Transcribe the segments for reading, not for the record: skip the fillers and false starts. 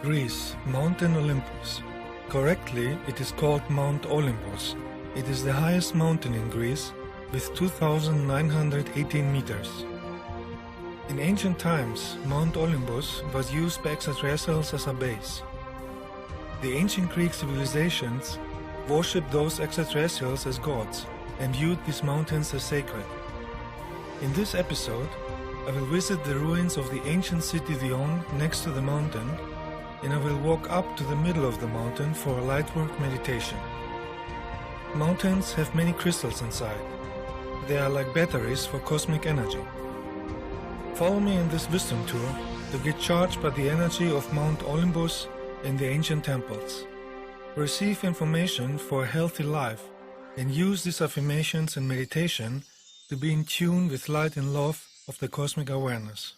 Greece, Mountain Olympus. Correctly, it is called Mount Olympus. It is the highest mountain in Greece with 2,918 meters. In ancient times, Mount Olympus was used by extraterrestrials as a base. The ancient Greek civilizations worshipped those extraterrestrials as gods and viewed these mountains as sacred. In this episode, I will visit the ruins of the ancient city Dion next to the mountain, and I will walk up to the middle of the mountain for a lightwork meditation. Mountains have many crystals inside. They are like batteries for cosmic energy. Follow me in this wisdom tour to get charged by the energy of Mount Olympus and the ancient temples. Receive information for a healthy life and use these affirmations and meditation to be in tune with light and love of the cosmic awareness.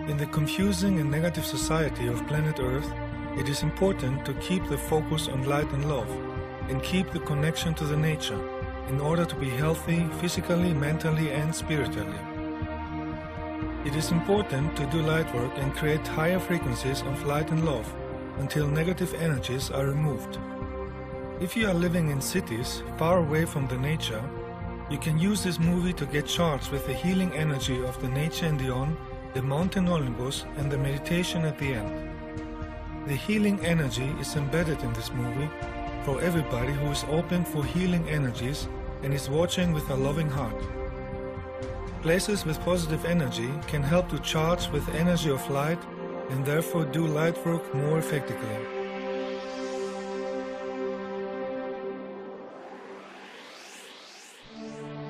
In the confusing and negative society of planet Earth, it is important to keep the focus on light and love and keep the connection to the nature in order to be healthy physically, mentally and spiritually. It is important to do light work and create higher frequencies of light and love until negative energies are removed. If you are living in cities far away from the nature, you can use this movie to get charged with the healing energy of the nature and Dion, the mountain Olympus and the meditation at the end. The healing energy is embedded in this movie for everybody who is open for healing energies and is watching with a loving heart. Places with positive energy can help to charge with the energy of light and therefore do light work more effectively.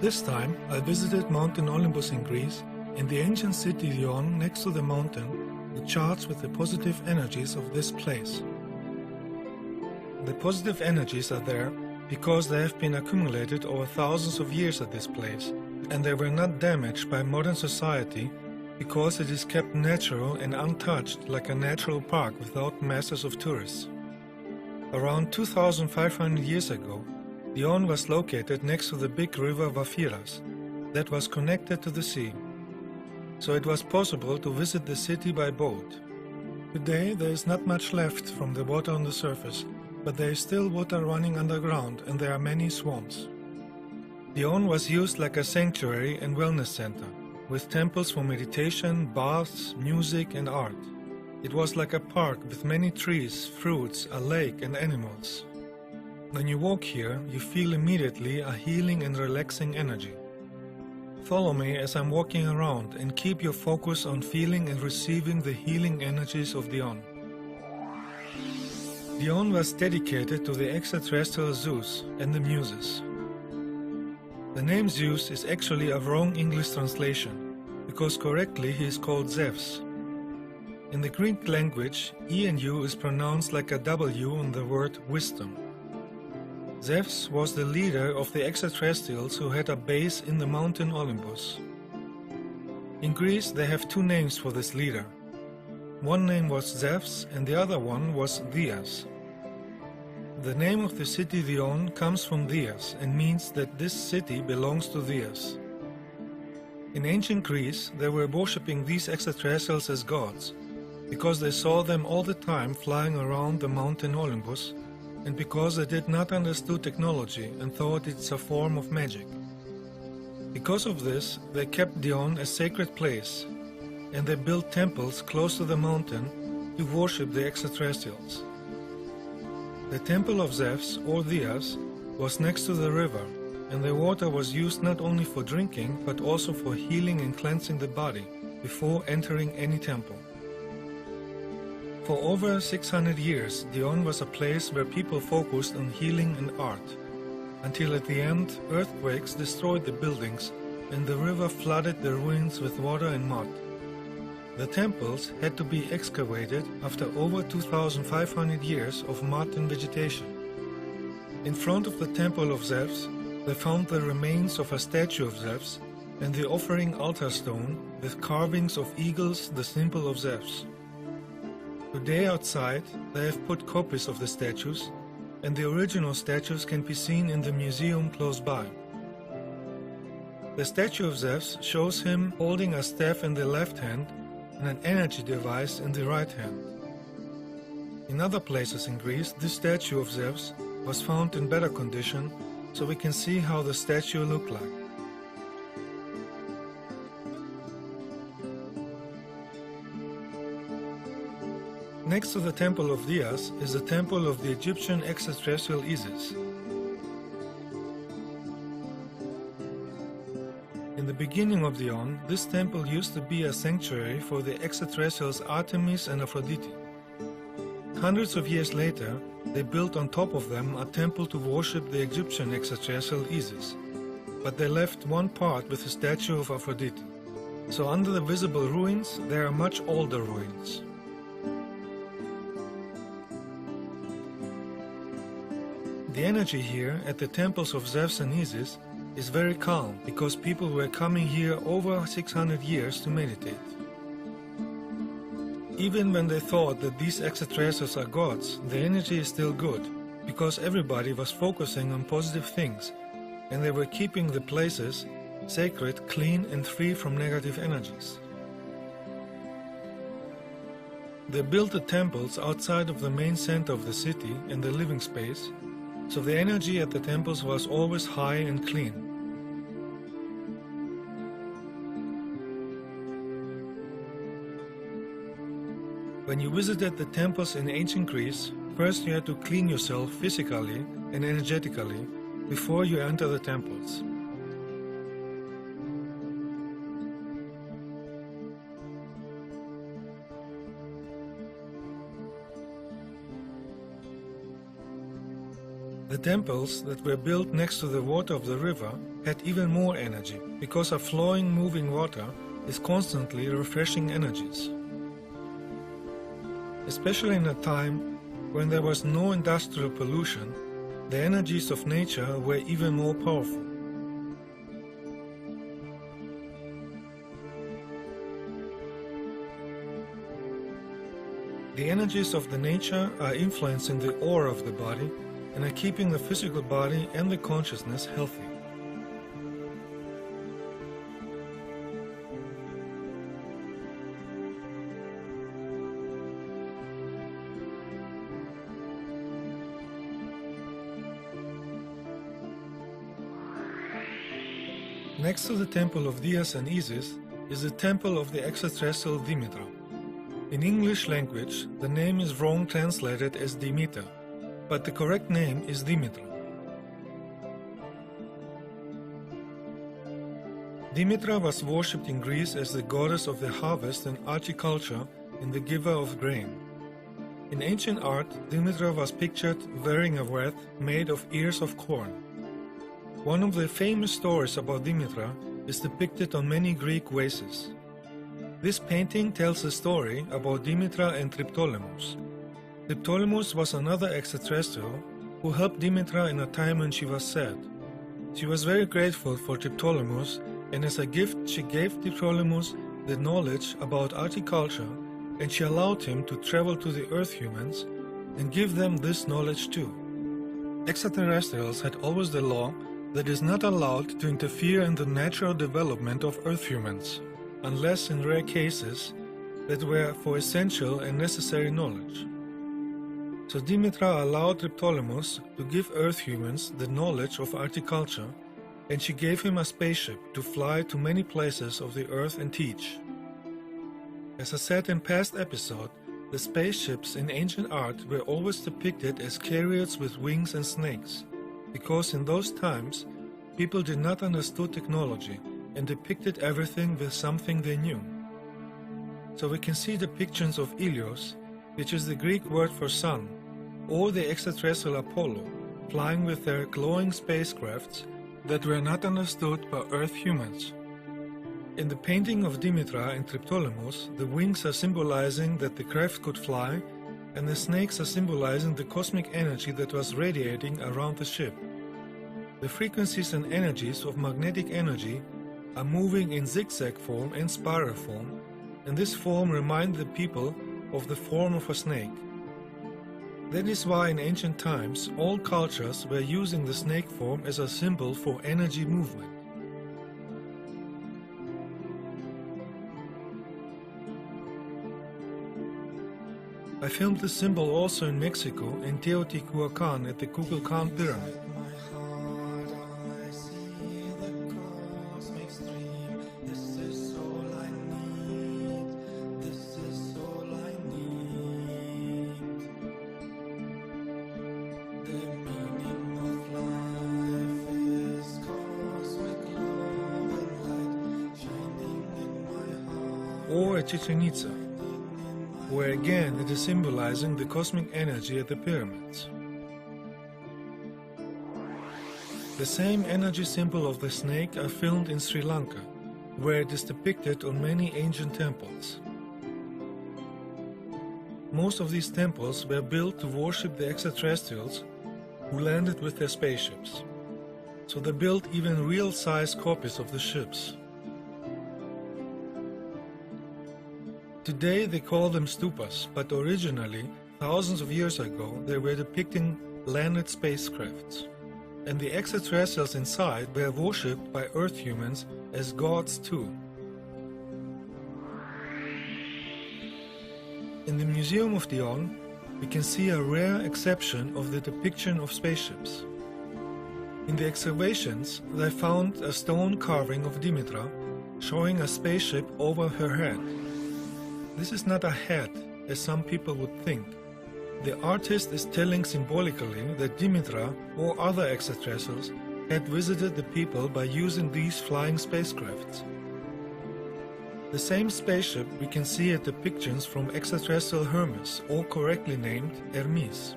This time I visited Mountain Olympus in Greece and the ancient city Dion next to the mountain to charge with the positive energies of this place. The positive energies are there because they have been accumulated over thousands of years at this place, and they were not damaged by modern society because it is kept natural and untouched like a natural park without masses of tourists. Around 2,500 years ago, Dion was located next to the big river Vafiras that was connected to the sea, so it was possible to visit the city by boat. Today there is not much left from the water on the surface, but there is still water running underground and there are many swamps. Dion was used like a sanctuary and wellness center, with temples for meditation, baths, music and art. It was like a park with many trees, fruits, a lake and animals. When you walk here, you feel immediately a healing and relaxing energy. Follow me as I'm walking around and keep your focus on feeling and receiving the healing energies of Dion. Dion was dedicated to the extraterrestrial Zeus and the Muses. The name Zeus is actually a wrong English translation, because correctly he is called Zeus. In the Greek language, E and U is pronounced like a W in the word wisdom. Zeus was the leader of the extraterrestrials who had a base in the mountain Olympus. In Greece they have two names for this leader. One name was Zeus and the other one was Dias. The name of the city Dion comes from Dias and means that this city belongs to Dias. In ancient Greece they were worshipping these extraterrestrials as gods because they saw them all the time flying around the mountain Olympus, and because they did not understand technology and thought it's a form of magic. Because of this, they kept Dion a sacred place, and they built temples close to the mountain to worship the extraterrestrials. The temple of Zeus, or Dias, was next to the river, and the water was used not only for drinking, but also for healing and cleansing the body before entering any temple. For over 600 years, Dion was a place where people focused on healing and art, until at the end, earthquakes destroyed the buildings and the river flooded the ruins with water and mud. The temples had to be excavated after over 2,500 years of mud and vegetation. In front of the temple of Zeus, they found the remains of a statue of Zeus and the offering altar stone with carvings of eagles, the symbol of Zeus. Today outside, they have put copies of the statues, and the original statues can be seen in the museum close by. The statue of Zeus shows him holding a staff in the left hand and an energy device in the right hand. In other places in Greece, this statue of Zeus was found in better condition, so we can see how the statue looked like. Next to the temple of Dias is the temple of the Egyptian extraterrestrial Isis. In the beginning of the Aeon, this temple used to be a sanctuary for the extraterrestrials Artemis and Aphrodite. Hundreds of years later, they built on top of them a temple to worship the Egyptian extraterrestrial Isis, but they left one part with the statue of Aphrodite. So under the visible ruins, there are much older ruins. The energy here at the temples of Zeus and Isis is very calm because people were coming here over 600 years to meditate. Even when they thought that these extraterrestrials are gods, the energy is still good because everybody was focusing on positive things and they were keeping the places sacred, clean and free from negative energies. They built the temples outside of the main center of the city and the living space, so the energy at the temples was always high and clean. When you visited the temples in ancient Greece, first you had to clean yourself physically and energetically before you enter the temples. The temples that were built next to the water of the river had even more energy, because a flowing, moving water is constantly refreshing energies. Especially in a time when there was no industrial pollution, the energies of nature were even more powerful. The energies of the nature are influencing the aura of the body and are keeping the physical body and the consciousness healthy. Next to the temple of Dias and Isis is the temple of the extraterrestrial Demeter. In English language, the name is wrong translated as Demeter, but the correct name is Demeter. Demeter was worshipped in Greece as the goddess of the harvest and agriculture and the giver of grain. In ancient art, Demeter was pictured wearing a wreath made of ears of corn. One of the famous stories about Demeter is depicted on many Greek vases. This painting tells a story about Demeter and Triptolemus. Triptolemus was another extraterrestrial who helped Demeter in a time when she was sad. She was very grateful for Triptolemus, and as a gift she gave Triptolemus the knowledge about agriculture, and she allowed him to travel to the Earth humans and give them this knowledge too. Extraterrestrials had always the law that is not allowed to interfere in the natural development of Earth humans, unless in rare cases that were for essential and necessary knowledge. So Demeter allowed Triptolemus to give Earth humans the knowledge of agriculture, and she gave him a spaceship to fly to many places of the Earth and teach. As I said in past episode, the spaceships in ancient art were always depicted as chariots with wings and snakes, because in those times people did not understand technology and depicted everything with something they knew. So we can see depictions of Ilios, which is the Greek word for sun, or the extraterrestrial Apollo, flying with their glowing spacecrafts that were not understood by Earth humans. In the painting of Demeter and Triptolemus, the wings are symbolizing that the craft could fly, and the snakes are symbolizing the cosmic energy that was radiating around the ship. The frequencies and energies of magnetic energy are moving in zigzag form and spiral form, and this form reminds the people of the form of a snake. That is why in ancient times all cultures were using the snake form as a symbol for energy movement. I filmed the symbol also in Mexico in Teotihuacan at the Kukulkan Pyramid. Or at Chichen Itza, where again it is symbolizing the cosmic energy at the pyramids. The same energy symbol of the snake I filmed in Sri Lanka, where it is depicted on many ancient temples. Most of these temples were built to worship the extraterrestrials who landed with their spaceships, so they built even real-size copies of the ships. Today they call them stupas, but originally, thousands of years ago, they were depicting landed spacecrafts. And the extraterrestrials inside were worshipped by Earth humans as gods too. In the Museum of Dion, we can see a rare exception of the depiction of spaceships. In the excavations, they found a stone carving of Dimitra showing a spaceship over her head. This is not a head, as some people would think. The artist is telling symbolically that Dimitra or other extraterrestrials had visited the people by using these flying spacecrafts. The same spaceship we can see at depictions from extraterrestrial Hermes, or correctly named Hermes.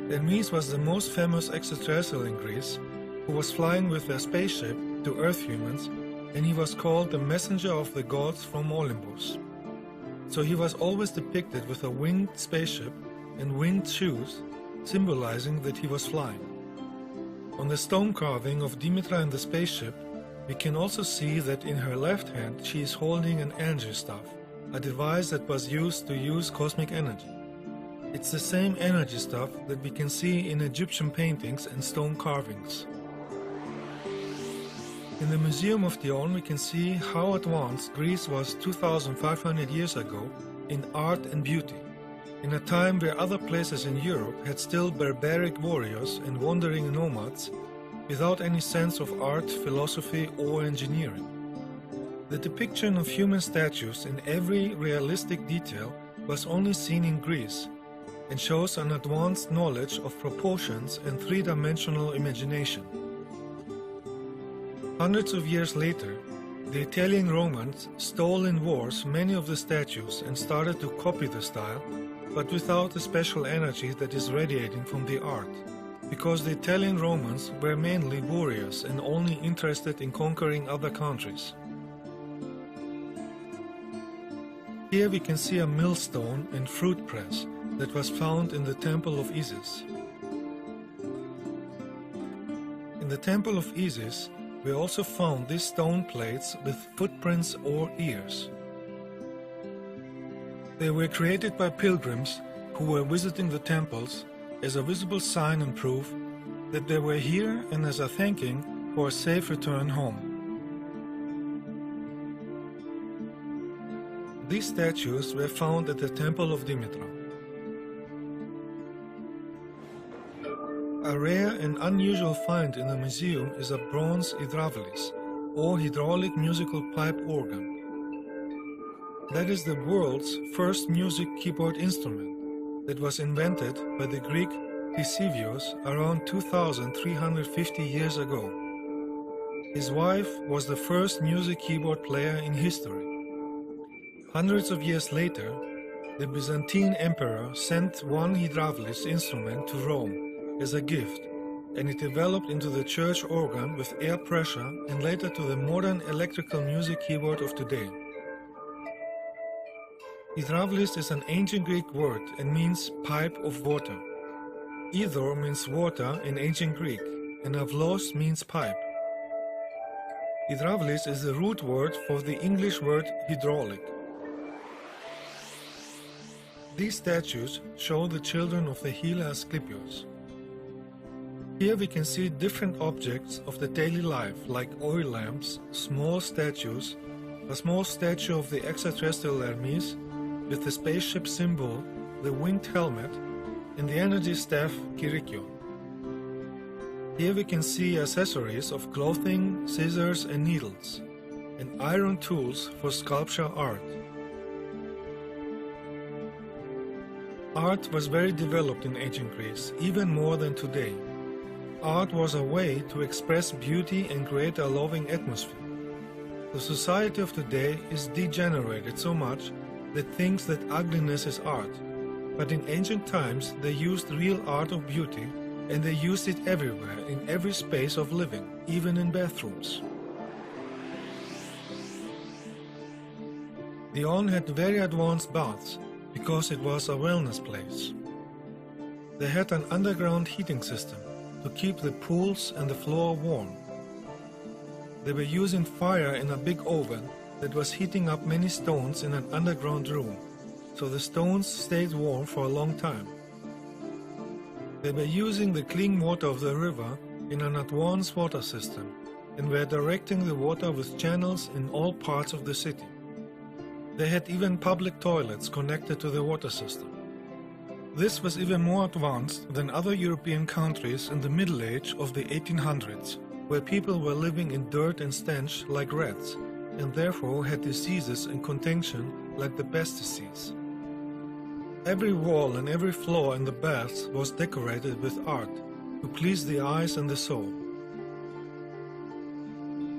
Hermes was the most famous extraterrestrial in Greece, who was flying with their spaceship to Earth humans, and he was called the messenger of the gods from Olympus. So he was always depicted with a winged spaceship and winged shoes, symbolizing that he was flying. On the stone carving of Dimitra and the spaceship, we can also see that in her left hand she is holding an energy staff, a device that was used to use cosmic energy. It's the same energy staff that we can see in Egyptian paintings and stone carvings. In the Museum of Dion, we can see how advanced Greece was 2,500 years ago in art and beauty, in a time where other places in Europe had still barbaric warriors and wandering nomads without any sense of art, philosophy, or engineering. The depiction of human statues in every realistic detail was only seen in Greece and shows an advanced knowledge of proportions and three-dimensional imagination. Hundreds of years later, the Italian Romans stole in wars many of the statues and started to copy the style, but without the special energy that is radiating from the art, because the Italian Romans were mainly warriors and only interested in conquering other countries. Here we can see a millstone and fruit press that was found in the Temple of Isis. In the Temple of Isis, we also found these stone plates with footprints or ears. They were created by pilgrims who were visiting the temples as a visible sign and proof that they were here and as a thanking for a safe return home. These statues were found at the Temple of Dimitra. A rare and unusual find in the museum is a bronze hydraulis, or hydraulic musical pipe organ. That is the world's first music keyboard instrument that was invented by the Greek Ctesivios around 2,350 years ago. His wife was the first music keyboard player in history. Hundreds of years later, the Byzantine emperor sent one hydraulis instrument to Rome as a gift, and it developed into the church organ with air pressure and later to the modern electrical music keyboard of today. Hydraulis is an ancient Greek word and means pipe of water. Hydro means water in ancient Greek, and avlos means pipe. Hydraulis is the root word for the English word hydraulic. These statues show the children of the Hyla Asclepios. Here we can see different objects of the daily life, like oil lamps, small statues, a small statue of the extraterrestrial Hermes with the spaceship symbol the winged helmet, and the energy staff Kirikyon. Here we can see accessories of clothing, scissors and needles, and iron tools for sculpture art. Art was very developed in ancient Greece, even more than today. Art was a way to express beauty and create a loving atmosphere. The society of today is degenerated so much that thinks that ugliness is art, but in ancient times they used real art of beauty, and they used it everywhere, in every space of living, even in bathrooms. The On had very advanced baths, because it was a wellness place. They had an underground heating system to keep the pools and the floor warm. They were using fire in a big oven that was heating up many stones in an underground room, so the stones stayed warm for a long time. They were using the clean water of the river in an advanced water system and were directing the water with channels in all parts of the city. They had even public toilets connected to the water system. This was even more advanced than other European countries in the Middle Age of the 1800s, where people were living in dirt and stench like rats, and therefore had diseases and contagion like the pest disease. Every wall and every floor in the baths was decorated with art to please the eyes and the soul.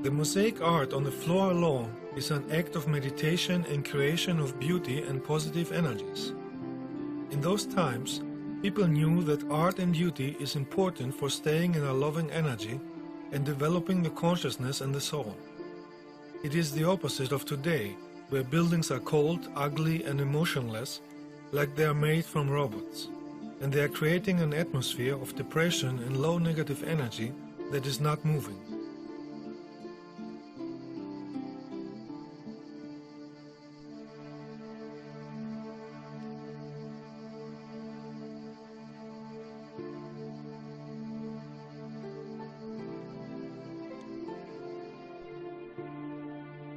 The mosaic art on the floor alone is an act of meditation and creation of beauty and positive energies. In those times, people knew that art and beauty is important for staying in a loving energy and developing the consciousness and the soul. It is the opposite of today, where buildings are cold, ugly and emotionless, like they are made from robots, and they are creating an atmosphere of depression and low negative energy that is not moving.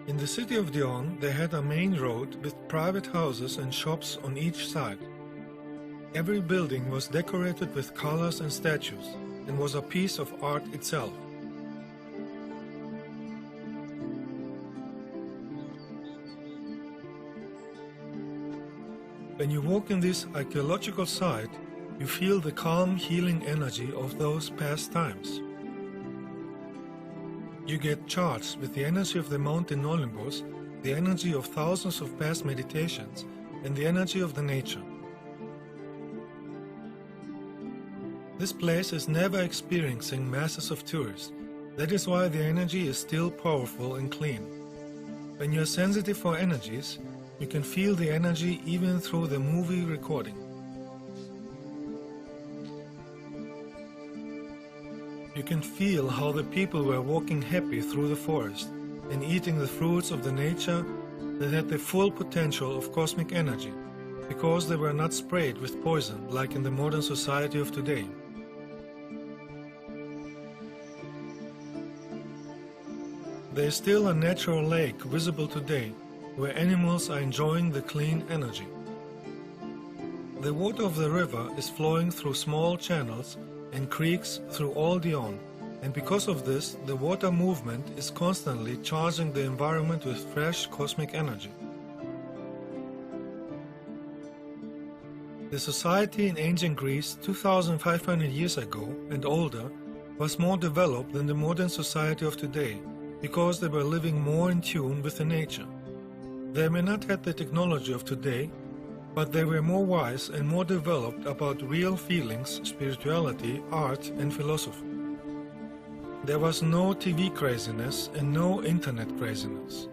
In the city of Dion, they had a main road with private houses and shops on each side. Every building was decorated with colors and statues and was a piece of art itself. When you walk in this archaeological site, you feel the calm, healing energy of those past times. You get charged with the energy of the mountain Olympus, the energy of thousands of past meditations, and the energy of the nature. This place is never experiencing masses of tourists. That is why the energy is still powerful and clean. When you are sensitive for energies, you can feel the energy even through the movie recording. You can feel how the people were walking happy through the forest and eating the fruits of the nature that had the full potential of cosmic energy, because they were not sprayed with poison like in the modern society of today. There is still a natural lake visible today, where animals are enjoying the clean energy. The water of the river is flowing through small channels and creeks through all Dion, and because of this, the water movement is constantly charging the environment with fresh cosmic energy. The society in ancient Greece 2,500 years ago and older was more developed than the modern society of today, because they were living more in tune with the nature. They may not have the technology of today, but they were more wise and more developed about real feelings, spirituality, art and philosophy. There was no TV craziness and no internet craziness.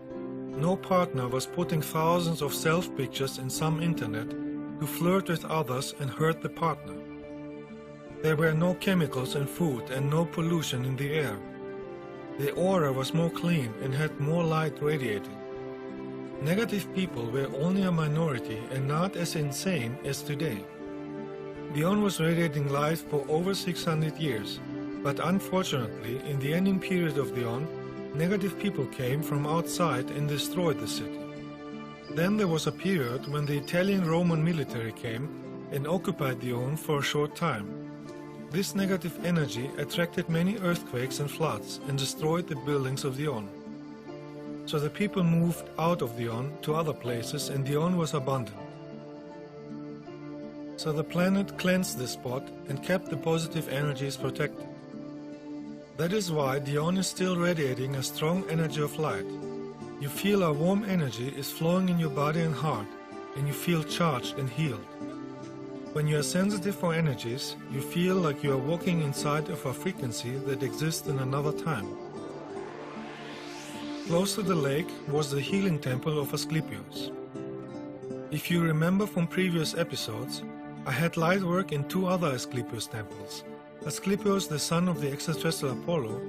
No partner was putting thousands of self-pictures in some internet to flirt with others and hurt the partner. There were no chemicals in food and no pollution in the air. The aura was more clean and had more light radiating. Negative people were only a minority and not as insane as today. Dion was radiating light for over 600 years, but unfortunately, in the ending period of Dion, negative people came from outside and destroyed the city. Then there was a period when the Italian Roman military came and occupied the On for a short time. This negative energy attracted many earthquakes and floods and destroyed the buildings of the On. So the people moved out of the On to other places and the On was abandoned. So the planet cleansed the spot and kept the positive energies protected. That is why the On is still radiating a strong energy of light. You feel a warm energy is flowing in your body and heart, and you feel charged and healed. When you are sensitive for energies, you feel like you are walking inside of a frequency that exists in another time. Close to the lake was the healing temple of Asclepius. If you remember from previous episodes, I had light work in 2 other Asclepius temples. Asclepius, the son of the extraterrestrial Apollo,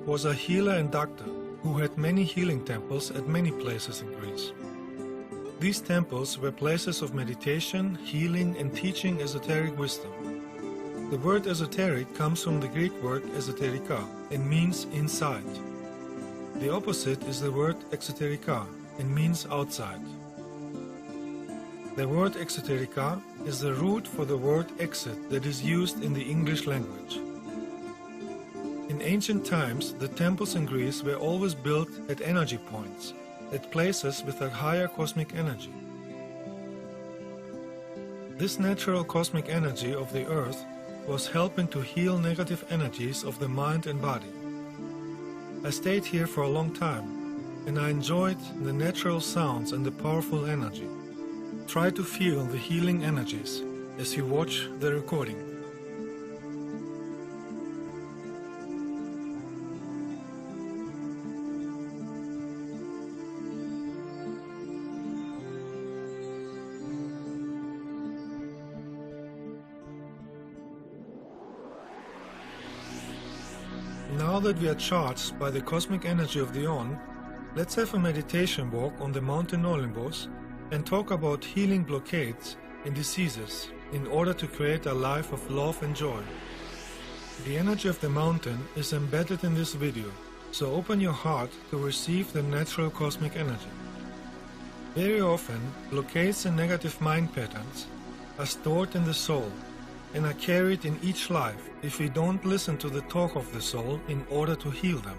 was a healer and doctor who had many healing temples at many places in Greece. These temples were places of meditation, healing, and teaching esoteric wisdom. The word esoteric comes from the Greek word esoterika and means inside. The opposite is the word exoterika and means outside. The word exoterika is the root for the word exit that is used in the English language. In ancient times, the temples in Greece were always built at energy points, at places with a higher cosmic energy. This natural cosmic energy of the earth was helping to heal negative energies of the mind and body. I stayed here for a long time, and I enjoyed the natural sounds and the powerful energy. Try to feel the healing energies as you watch the recording. Now that we are charged by the cosmic energy of the On, let's have a meditation walk on the mountain Olympus and talk about healing blockades and diseases in order to create a life of love and joy. The energy of the mountain is embedded in this video, so open your heart to receive the natural cosmic energy. Very often, blockades and negative mind patterns are stored in the soul and are carried in each life if we don't listen to the talk of the soul in order to heal them.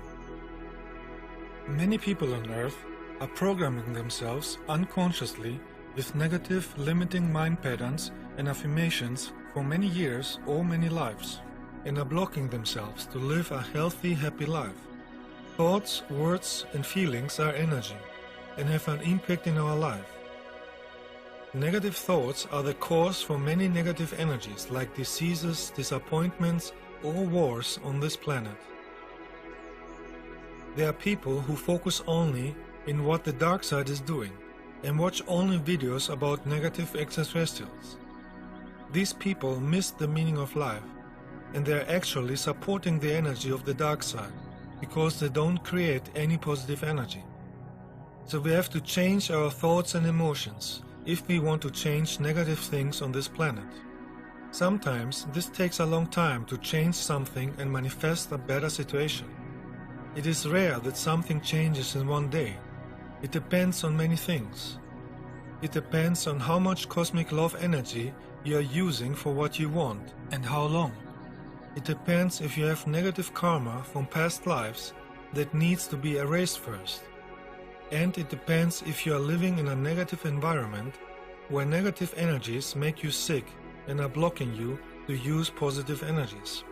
Many people on Earth are programming themselves unconsciously with negative, limiting mind patterns and affirmations for many years or many lives, and are blocking themselves to live a healthy, happy life. Thoughts, words, and feelings are energy and have an impact in our life. Negative thoughts are the cause for many negative energies like diseases, disappointments, or wars on this planet. There are people who focus only in what the dark side is doing and watch only videos about negative extraterrestrials. These people miss the meaning of life, and they are actually supporting the energy of the dark side because they don't create any positive energy. So we have to change our thoughts and emotions if we want to change negative things on this planet. Sometimes this takes a long time to change something and manifest a better situation. It is rare that something changes in one day. It depends on many things. It depends on how much cosmic love energy you are using for what you want and how long. It depends if you have negative karma from past lives that needs to be erased first. And it depends if you are living in a negative environment where negative energies make you sick and are blocking you to use positive energies.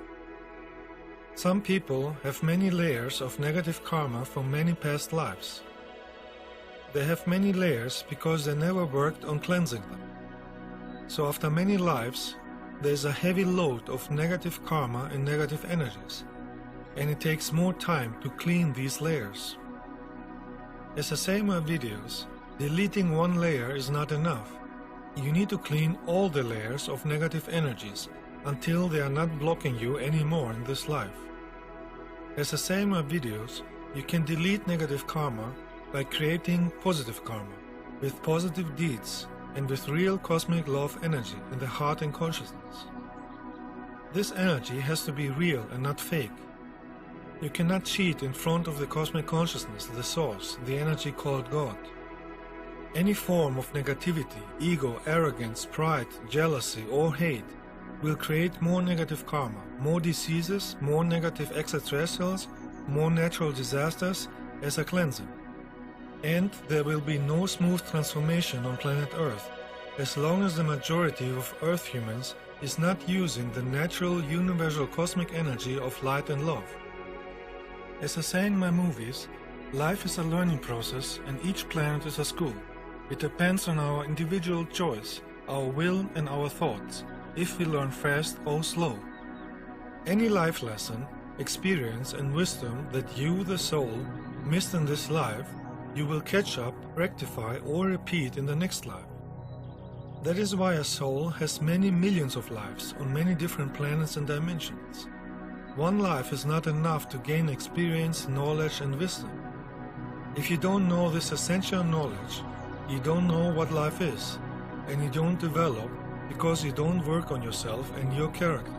Some people have many layers of negative karma from many past lives. They have many layers because they never worked on cleansing them. So after many lives, there is a heavy load of negative karma and negative energies, and it takes more time to clean these layers. As I say in my videos, deleting one layer is not enough. You need to clean all the layers of negative energies until they are not blocking you anymore in this life. As I say in my videos, you can delete negative karma by creating positive karma with positive deeds and with real cosmic love energy in the heart and consciousness. This energy has to be real and not fake. You cannot cheat in front of the cosmic consciousness, the source, the energy called God. Any form of negativity, ego, arrogance, pride, jealousy, or hate will create more negative karma, more diseases, more negative extraterrestrials, more natural disasters as a cleansing. And there will be no smooth transformation on planet Earth as long as the majority of Earth humans is not using the natural universal cosmic energy of light and love. As I say in my movies, life is a learning process and each planet is a school. It depends on our individual choice, our will and our thoughts, if we learn fast or slow. Any life lesson, experience and wisdom that you, the soul, missed in this life, you will catch up, rectify or repeat in the next life. That is why a soul has many millions of lives on many different planets and dimensions. One life is not enough to gain experience, knowledge and wisdom. If you don't know this essential knowledge, you don't know what life is, and you don't develop because you don't work on yourself and your character.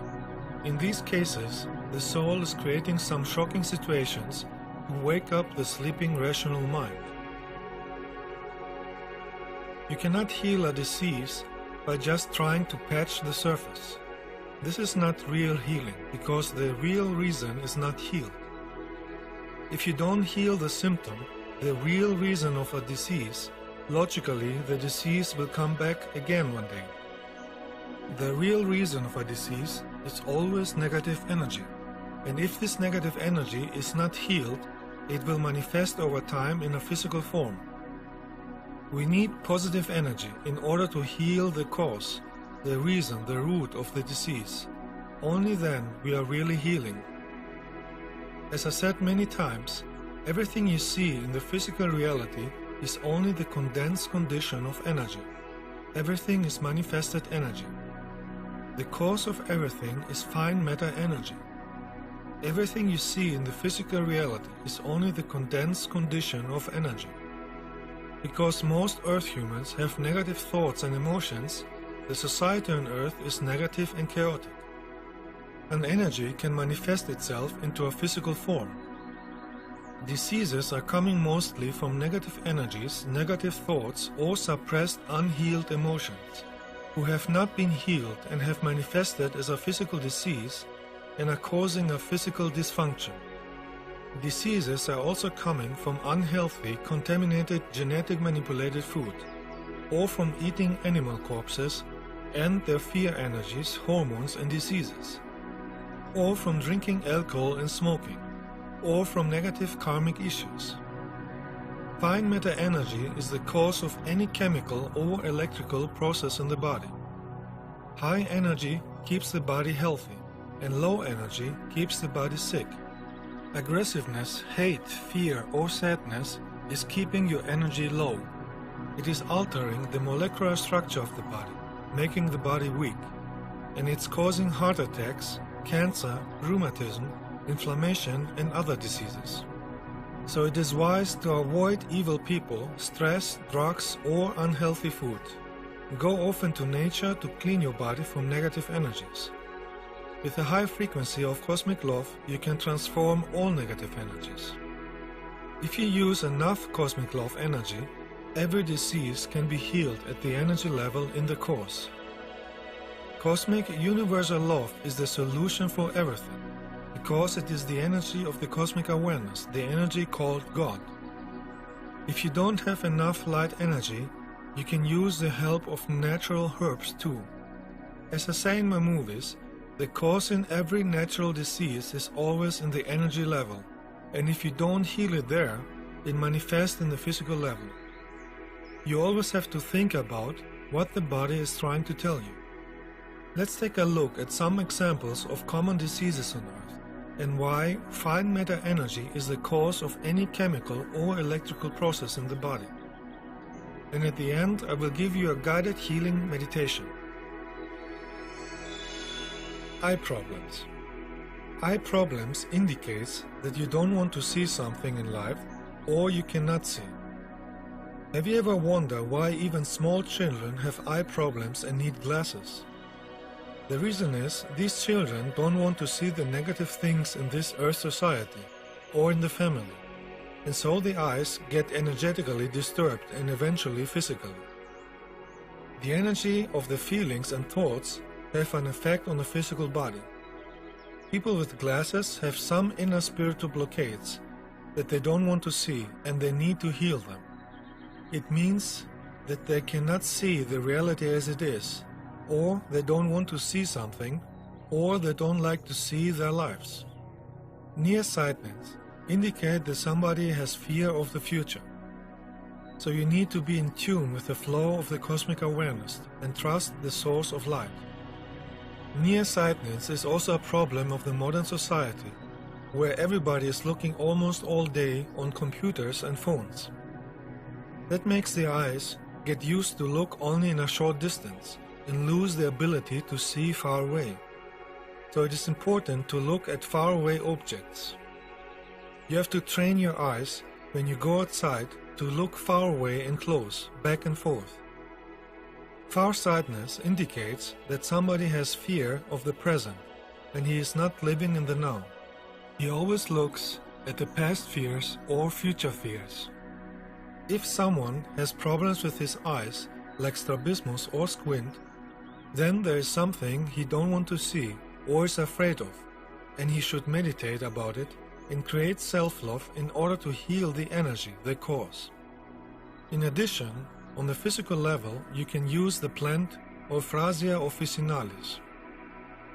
In these cases, the soul is creating some shocking situations to wake up the sleeping rational mind. You cannot heal a disease by just trying to patch the surface. This is not real healing because the real reason is not healed. If you don't heal the symptom, the real reason of a disease, logically the disease will come back again one day. The real reason of a disease is always negative energy, and if this negative energy is not healed, it will manifest over time in a physical form. We need positive energy in order to heal the cause, the reason, the root of the disease. Only then we are really healing. As I said many times, everything you see in the physical reality is only the condensed condition of energy. Everything is manifested energy. The cause of everything is fine matter energy. Everything you see in the physical reality is only the condensed condition of energy. Because most Earth humans have negative thoughts and emotions, the society on Earth is negative and chaotic. An energy can manifest itself into a physical form. Diseases are coming mostly from negative energies, negative thoughts, or suppressed unhealed emotions, who have not been healed and have manifested as a physical disease and are causing a physical dysfunction. Diseases are also coming from unhealthy, contaminated, genetic manipulated food, or from eating animal corpses and their fear energies, hormones and diseases, or from drinking alcohol and smoking, or from negative karmic issues. Fine matter energy is the cause of any chemical or electrical process in the body. High energy keeps the body healthy, and low energy keeps the body sick. Aggressiveness, hate, fear, or sadness is keeping your energy low. It is altering the molecular structure of the body, making the body weak, and it's causing heart attacks, cancer, rheumatism, inflammation, and other diseases. So it is wise to avoid evil people, stress, drugs, or unhealthy food. Go often to nature to clean your body from negative energies. With a high frequency of cosmic love, you can transform all negative energies. If you use enough cosmic love energy, every disease can be healed at the energy level in the course. Cosmic universal love is the solution for everything, because it is the energy of the cosmic awareness, the energy called God. If you don't have enough light energy, you can use the help of natural herbs too. As I say in my movies, the cause in every natural disease is always in the energy level, and if you don't heal it there, it manifests in the physical level. You always have to think about what the body is trying to tell you. Let's take a look at some examples of common diseases on Earth, and why fine matter energy is the cause of any chemical or electrical process in the body. And at the end, I will give you a guided healing meditation. Eye problems. Eye problems indicates that you don't want to see something in life, or you cannot see. Have you ever wondered why even small children have eye problems and need glasses? The reason is these children don't want to see the negative things in this Earth society or in the family. and so the eyes get energetically disturbed and eventually physically. The energy of the feelings and thoughts have an effect on the physical body. People with glasses have some inner spiritual blockades that they don't want to see and they need to heal them. It means that they cannot see the reality as it is, or they don't want to see something, or they don't like to see their lives. Nearsightedness indicate that somebody has fear of the future. So you need to be in tune with the flow of the cosmic awareness and trust the source of light. Nearsightedness is also a problem of the modern society, where everybody is looking almost all day on computers and phones. That makes the eyes get used to look only in a short distance and lose the ability to see far away. So it is important to look at faraway objects. You have to train your eyes when you go outside to look far away and close, back and forth. Farsightedness indicates that somebody has fear of the present and he is not living in the now. He always looks at the past fears or future fears. If someone has problems with his eyes, like strabismus or squint, then there is something he don't want to see or is afraid of, and he should meditate about it and create self-love in order to heal the energy they cause. In addition, on the physical level, you can use the plant Euphrasia officinalis.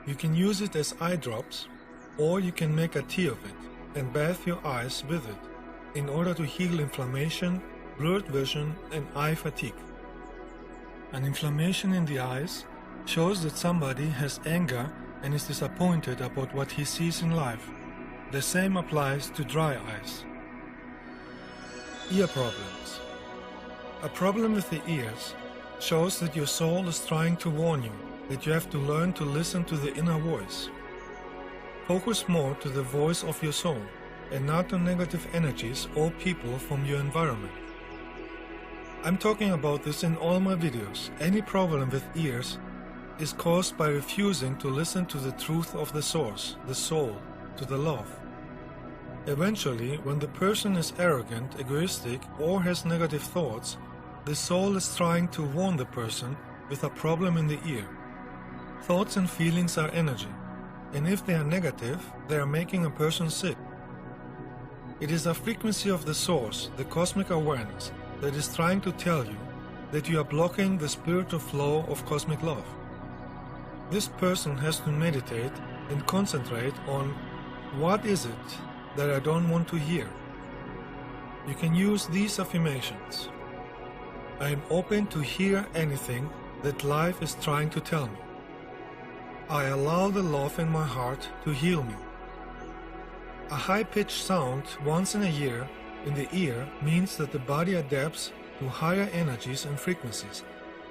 You can use it as eye drops, or you can make a tea of it and bath your eyes with it in order to heal inflammation, blurred vision, and eye fatigue. An inflammation in the eyes shows that somebody has anger and is disappointed about what he sees in life. The same applies to dry eyes. Ear problems. A problem with the ears shows that your soul is trying to warn you that you have to learn to listen to the inner voice. Focus more to the voice of your soul and not on negative energies or people from your environment. I'm talking about this in all my videos. Any problem with ears is caused by refusing to listen to the truth of the source, the soul, to the love. Eventually, when the person is arrogant, egoistic, or has negative thoughts, the soul is trying to warn the person with a problem in the ear. Thoughts and feelings are energy, and if they are negative, they are making a person sick. It is a frequency of the source, the cosmic awareness, that is trying to tell you that you are blocking the spiritual flow of cosmic love. This person has to meditate and concentrate on what is it that I don't want to hear. You can use these affirmations. I am open to hear anything that life is trying to tell me. I allow the love in my heart to heal me. A high-pitched sound once in a year in the ear means that the body adapts to higher energies and frequencies,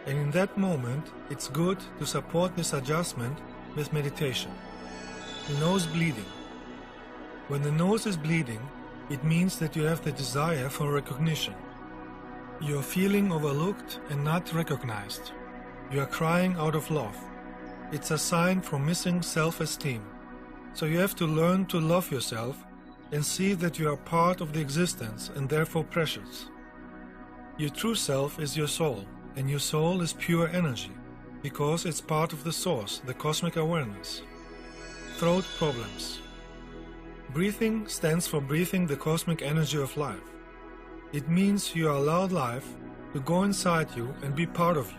and in that moment it's good to support this adjustment with meditation. The nose bleeding. When the nose is bleeding, it means that you have the desire for recognition. You are feeling overlooked and not recognized. You are crying out of love. It's a sign for missing self-esteem. So you have to learn to love yourself and see that you are part of the existence and therefore precious. Your true self is your soul, and your soul is pure energy, because it's part of the source, the cosmic awareness. Throat problems. Breathing stands for breathing the cosmic energy of life. It means you allow life to go inside you and be part of you.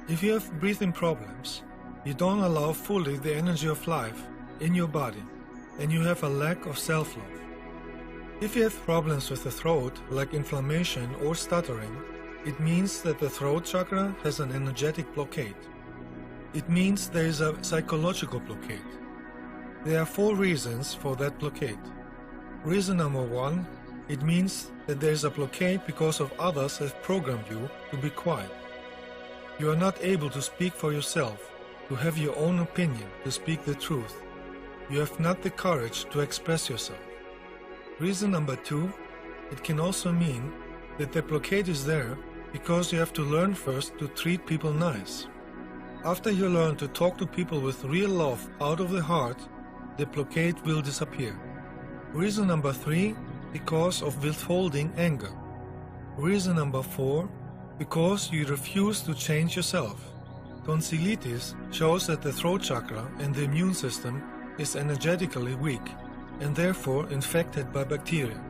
If you have breathing problems, you don't allow fully the energy of life in your body, and you have a lack of self-love. If you have problems with the throat, like inflammation or stuttering, it means that the throat chakra has an energetic blockade. It means there is a psychological blockade. There are 4 reasons for that blockade. Reason number 1, it means that there is a blockade because of others have programmed you to be quiet. You are not able to speak for yourself, to have your own opinion, to speak the truth. You have not the courage to express yourself. Reason number 2, it can also mean that the blockade is there because you have to learn first to treat people nice. After you learn to talk to people with real love out of the heart, the blockade will disappear. Reason number 3, because of withholding anger. Reason number 4, because you refuse to change yourself. Tonsillitis shows that the throat chakra and the immune system is energetically weak and therefore infected by bacteria.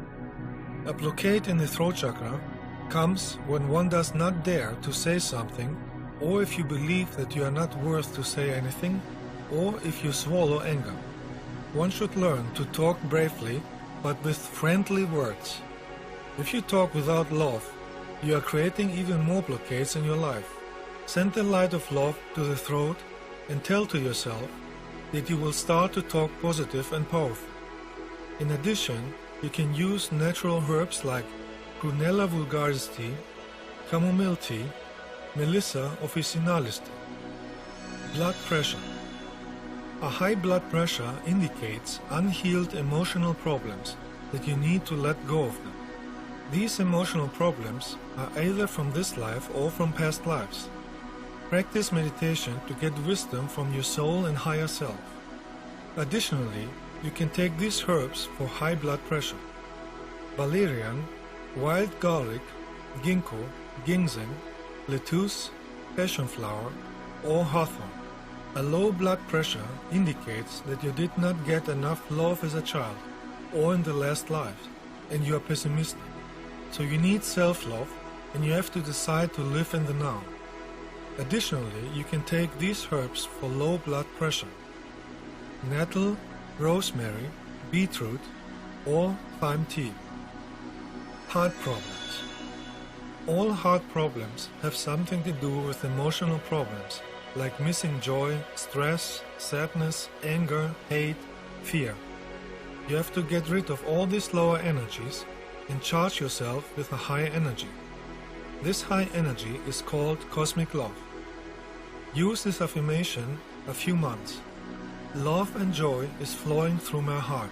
A blockade in the throat chakra comes when one does not dare to say something, or if you believe that you are not worth to say anything, or if you swallow anger. One should learn to talk bravely, but with friendly words. If you talk without love, you are creating even more blockades in your life. Send the light of love to the throat and tell to yourself that you will start to talk positive and powerful. In addition, you can use natural herbs like Prunella vulgaris tea, chamomile tea, Melissa officinalis tea. Blood pressure. A high blood pressure indicates unhealed emotional problems that you need to let go of them. These emotional problems are either from this life or from past lives. Practice meditation to get wisdom from your soul and higher self. Additionally, you can take these herbs for high blood pressure. Valerian, wild garlic, ginkgo, ginseng, lettuce, passion flower, or hawthorn. A low blood pressure indicates that you did not get enough love as a child or in the last life, and you are pessimistic. So you need self-love, and you have to decide to live in the now. Additionally, you can take these herbs for low blood pressure. Nettle, rosemary, beetroot, or thyme tea. Heart problems. All heart problems have something to do with emotional problems, like missing joy, stress, sadness, anger, hate, fear. You have to get rid of all these lower energies and charge yourself with a high energy. This high energy is called cosmic love. Use this affirmation a few months. Love and joy is flowing through my heart.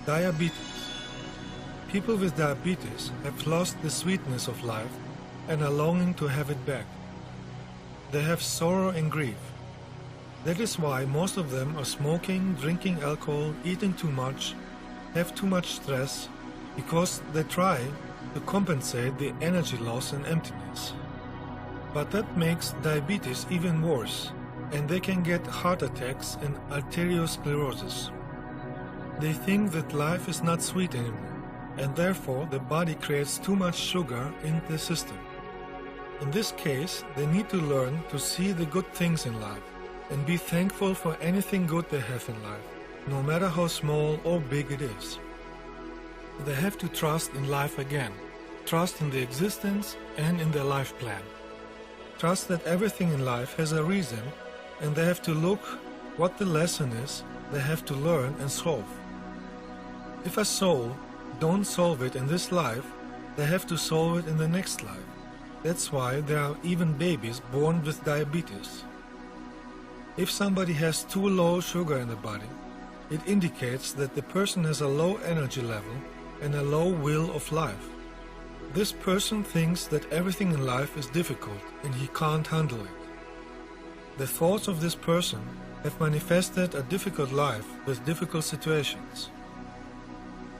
Diabetes. People with diabetes have lost the sweetness of life and are longing to have it back. They have sorrow and grief. That is why most of them are smoking, drinking alcohol, eating too much, have too much stress, because they try to compensate the energy loss and emptiness. But that makes diabetes even worse, and they can get heart attacks and arteriosclerosis. They think that life is not sweet anymore, and therefore the body creates too much sugar in the system. In this case, they need to learn to see the good things in life and be thankful for anything good they have in life, no matter how small or big it is. They have to trust in life again, trust in the existence and in their life plan. Trust that everything in life has a reason, and they have to look what the lesson is they have to learn and solve. If a soul don't solve it in this life, they have to solve it in the next life. That's why there are even babies born with diabetes. If somebody has too low sugar in the body, it indicates that the person has a low energy level and a low will of life. This person thinks that everything in life is difficult and he can't handle it. The thoughts of this person have manifested a difficult life with difficult situations.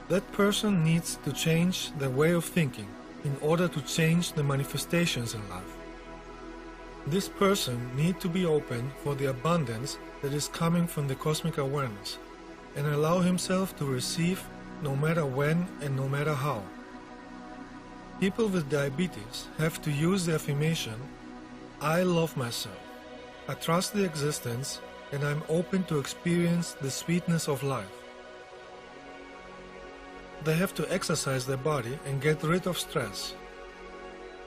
That person needs to change their way of thinking in order to change the manifestations in life. This person needs to be open for the abundance that is coming from the cosmic awareness and allow himself to receive no matter when and no matter how. People with diabetes have to use the affirmation, I love myself, I trust the existence, and I'm open to experience the sweetness of life. They have to exercise their body and get rid of stress.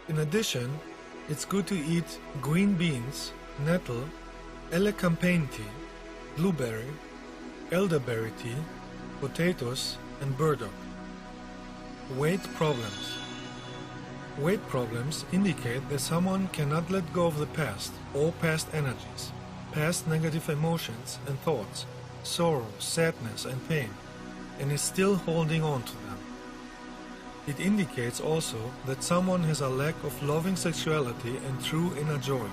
In addition, it's good to eat green beans, nettle, elecampane tea, blueberry, elderberry tea, potatoes, and burdock. Weight problems. Weight problems indicate that someone cannot let go of the past, all past energies, past negative emotions and thoughts, sorrow, sadness, and pain, and is still holding on to them. It indicates also that someone has a lack of loving sexuality and true inner joy.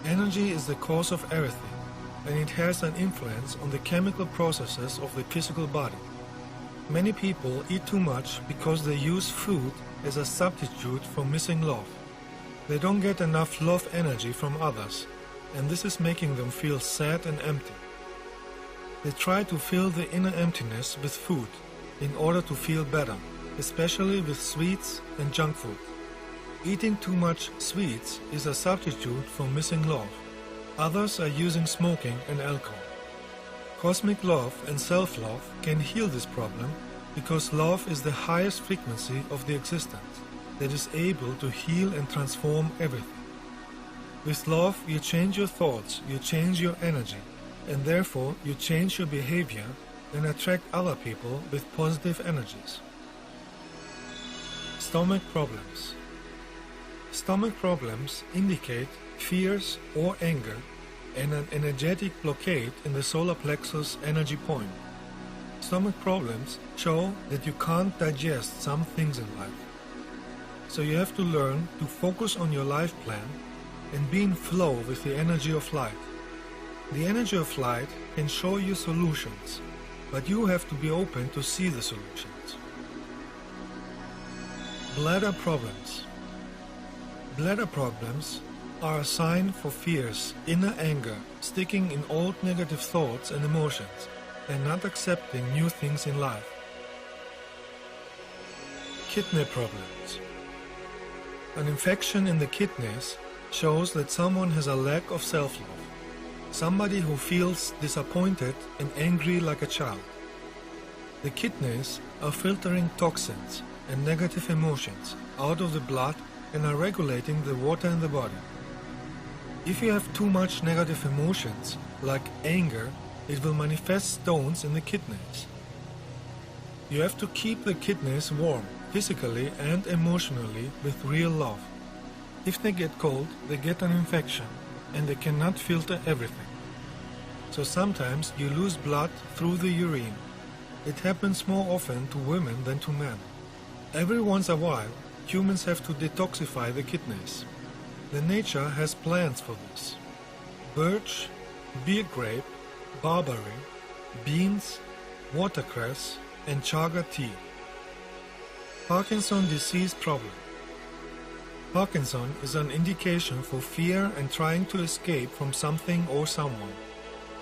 Energy is the cause of everything, and it has an influence on the chemical processes of the physical body. Many people eat too much because they use food as a substitute for missing love. They don't get enough love energy from others, and this is making them feel sad and empty. They try to fill the inner emptiness with food in order to feel better, especially with sweets and junk food. Eating too much sweets is a substitute for missing love. Others are using smoking and alcohol. Cosmic love and self-love can heal this problem because love is the highest frequency of the existence that is able to heal and transform everything. With love, you change your thoughts, you change your energy, and therefore you change your behavior and attract other people with positive energies. Stomach problems. Stomach problems indicate fears or anger and an energetic blockade in the solar plexus energy point. Stomach problems show that you can't digest some things in life. So you have to learn to focus on your life plan and be in flow with the energy of light. The energy of light can show you solutions, but you have to be open to see the solutions. Bladder problems. Bladder problems are a sign for fears, inner anger, sticking in old negative thoughts and emotions, and not accepting new things in life. Kidney problems. An infection in the kidneys shows that someone has a lack of self-love. Somebody who feels disappointed and angry like a child. The kidneys are filtering toxins and negative emotions out of the blood and are regulating the water in the body. If you have too much negative emotions, like anger, it will manifest stones in the kidneys. You have to keep the kidneys warm, physically and emotionally, with real love. If they get cold, they get an infection, and they cannot filter everything. So sometimes you lose blood through the urine. It happens more often to women than to men. Every once in a while, humans have to detoxify the kidneys. The nature has plants for this. Birch, beer grape, barberry, beans, watercress, and chaga tea. Parkinson's disease problem. Parkinson is an indication for fear and trying to escape from something or someone.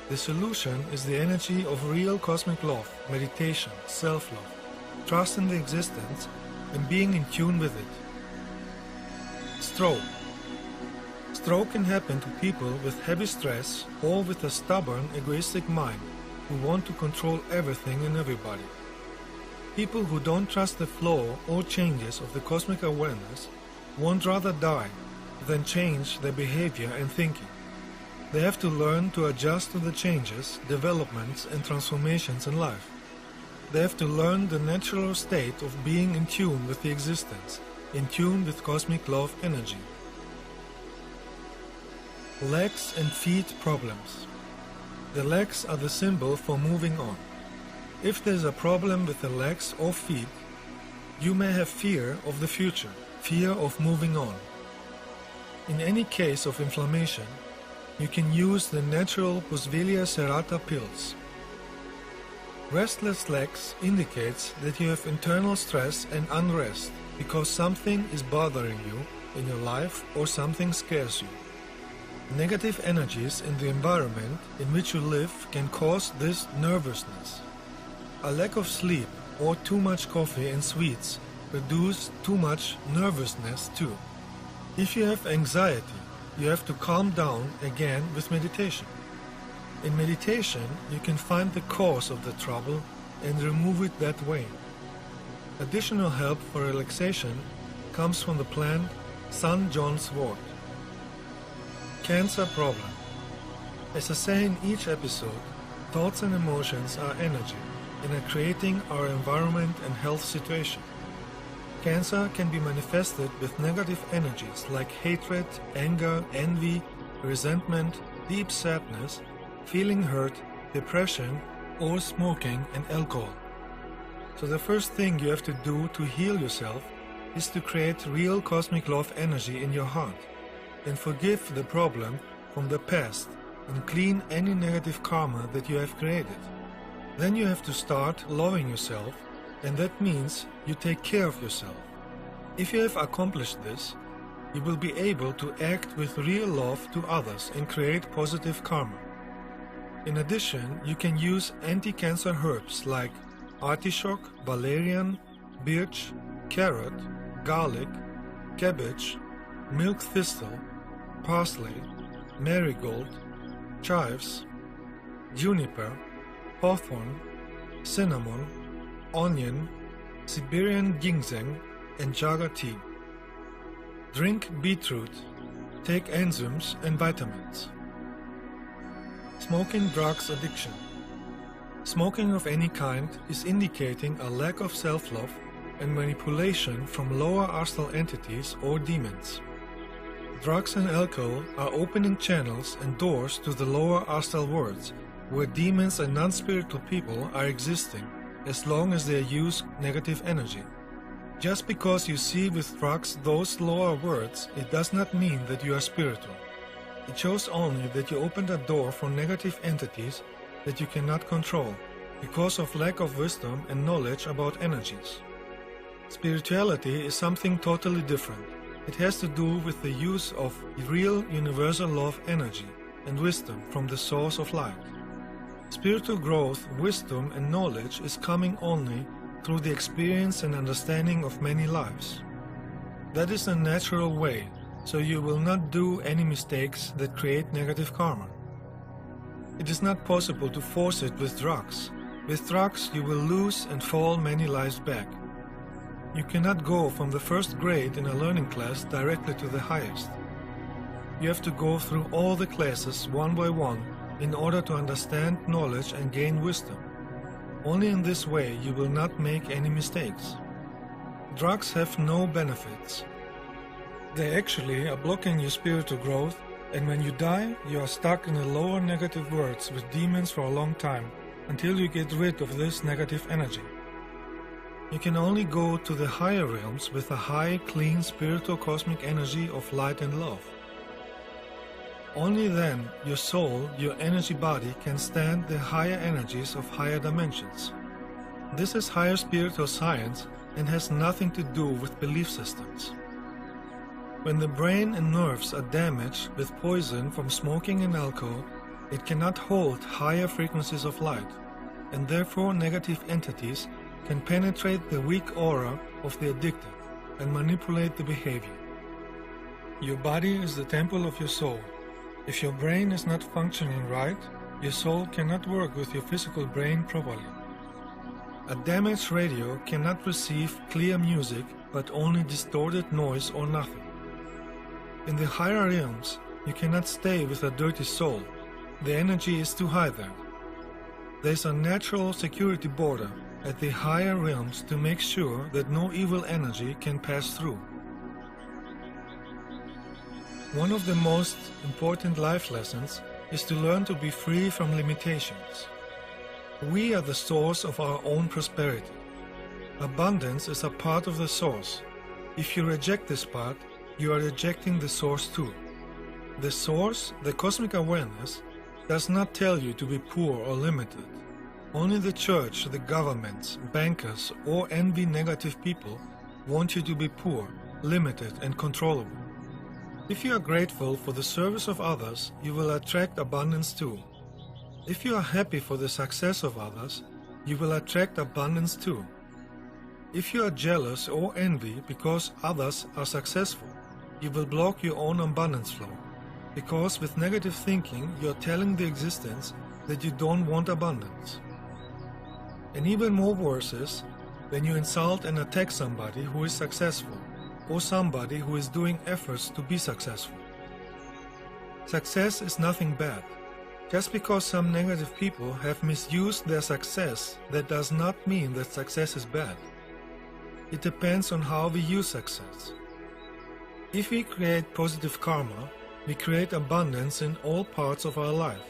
The solution is the energy of real cosmic love, meditation, self-love, trust in the existence, and being in tune with it. Stroke. Stroke can happen to people with heavy stress or with a stubborn, egoistic mind who want to control everything and everybody. People who don't trust the flow or changes of the cosmic awareness won't rather die than change their behavior and thinking. They have to learn to adjust to the changes, developments, and transformations in life. They have to learn the natural state of being in tune with the existence, in tune with cosmic love energy. Legs and feet problems. The legs are the symbol for moving on. If there's a problem with the legs or feet, you may have fear of the future, fear of moving on. In any case of inflammation, you can use the natural Boswellia serrata pills. Restless legs indicates that you have internal stress and unrest because something is bothering you in your life or something scares you. Negative energies in the environment in which you live can cause this nervousness. A lack of sleep or too much coffee and sweets produce too much nervousness too. If you have anxiety, you have to calm down again with meditation. In meditation, you can find the cause of the trouble and remove it that way. Additional help for relaxation comes from the plant St. John's wort. Cancer problem. As I say in each episode, thoughts and emotions are energy and are creating our environment and health situation. Cancer can be manifested with negative energies like hatred, anger, envy, resentment, deep sadness, feeling hurt, depression, or smoking and alcohol. So the first thing you have to do to heal yourself is to create real cosmic love energy in your heart and forgive the problem from the past and clean any negative karma that you have created. Then you have to start loving yourself and that means you take care of yourself. If you have accomplished this, you will be able to act with real love to others and create positive karma. In addition, you can use anti-cancer herbs like artichoke, valerian, birch, carrot, garlic, cabbage, milk thistle, parsley, marigold, chives, juniper, hawthorn, cinnamon, onion, Siberian ginseng, and chaga tea. Drink beetroot, take enzymes and vitamins. Smoking drugs addiction. Smoking of any kind is indicating a lack of self-love and manipulation from lower astral entities or demons. Drugs and alcohol are opening channels and doors to the lower astral worlds, where demons and non-spiritual people are existing, as long as they use negative energy. Just because you see with drugs those lower worlds, it does not mean that you are spiritual. It shows only that you opened a door for negative entities that you cannot control, because of lack of wisdom and knowledge about energies. Spirituality is something totally different. It has to do with the use of real universal love energy and wisdom from the source of light. Spiritual growth, wisdom and knowledge is coming only through the experience and understanding of many lives. That is a natural way, so you will not do any mistakes that create negative karma. It is not possible to force it with drugs. With drugs you will lose and fall many lives back. You cannot go from the first grade in a learning class directly to the highest. You have to go through all the classes one by one in order to understand knowledge and gain wisdom. Only in this way you will not make any mistakes. Drugs have no benefits. They actually are blocking your spiritual growth, and when you die, you are stuck in the lower negative worlds with demons for a long time, until you get rid of this negative energy. You can only go to the higher realms with a high, clean, spiritual cosmic energy of light and love. Only then your soul, your energy body, can stand the higher energies of higher dimensions. This is higher spiritual science and has nothing to do with belief systems. When the brain and nerves are damaged with poison from smoking and alcohol, it cannot hold higher frequencies of light, and therefore negative entities can penetrate the weak aura of the addicted and manipulate the behavior. Your body is the temple of your soul. If your brain is not functioning right, your soul cannot work with your physical brain properly. A damaged radio cannot receive clear music but only distorted noise or nothing. In the higher realms, you cannot stay with a dirty soul. The energy is too high there. There is a natural security border at the higher realms to make sure that no evil energy can pass through. One of the most important life lessons is to learn to be free from limitations. We are the source of our own prosperity. Abundance is a part of the source. If you reject this part, you are rejecting the source too. The source, the cosmic awareness, does not tell you to be poor or limited. Only the church, the governments, bankers, or envy negative people want you to be poor, limited, and controllable. If you are grateful for the service of others, you will attract abundance too. If you are happy for the success of others, you will attract abundance too. If you are jealous or envy because others are successful, you will block your own abundance flow, because with negative thinking you are telling the existence that you don't want abundance. And even more worse is when you insult and attack somebody who is successful, or somebody who is doing efforts to be successful. Success is nothing bad. Just because some negative people have misused their success, that does not mean that success is bad. It depends on how we use success. If we create positive karma, we create abundance in all parts of our life.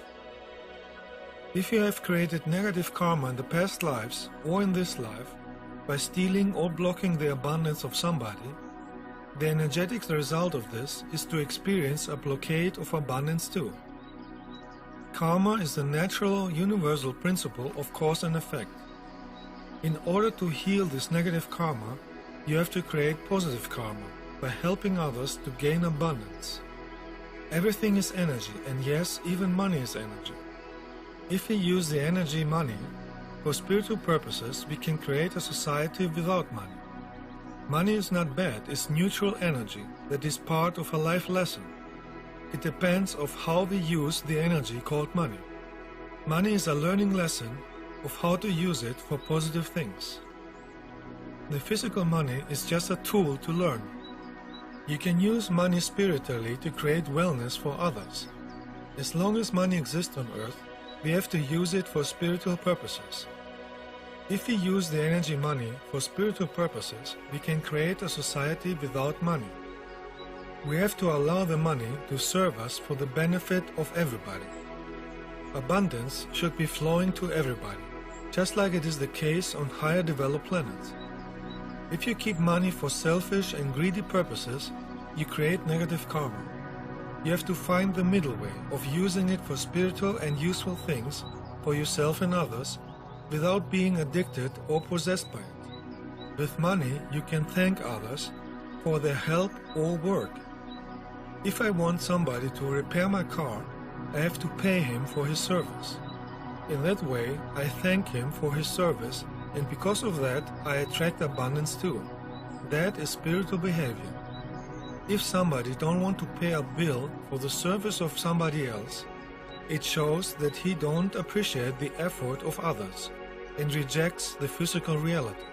If you have created negative karma in the past lives or in this life by stealing or blocking the abundance of somebody, the energetic result of this is to experience a blockade of abundance too. Karma is the natural universal principle of cause and effect. In order to heal this negative karma, you have to create positive karma by helping others to gain abundance. Everything is energy, and yes, even money is energy. If we use the energy money for spiritual purposes, we can create a society without money. Money is not bad, it's neutral energy that is part of a life lesson. It depends on how we use the energy called money. Money is a learning lesson of how to use it for positive things. The physical money is just a tool to learn. You can use money spiritually to create wellness for others. As long as money exists on earth, we have to use it for spiritual purposes. If we use the energy money for spiritual purposes, we can create a society without money. We have to allow the money to serve us for the benefit of everybody. Abundance should be flowing to everybody, just like it is the case on higher developed planets. If you keep money for selfish and greedy purposes, you create negative karma. You have to find the middle way of using it for spiritual and useful things for yourself and others without being addicted or possessed by it. With money, you can thank others for their help or work. If I want somebody to repair my car, I have to pay him for his service. In that way, I thank him for his service, and because of that, I attract abundance too. That is spiritual behavior. If somebody don't want to pay a bill for the service of somebody else, it shows that he don't appreciate the effort of others and rejects the physical reality.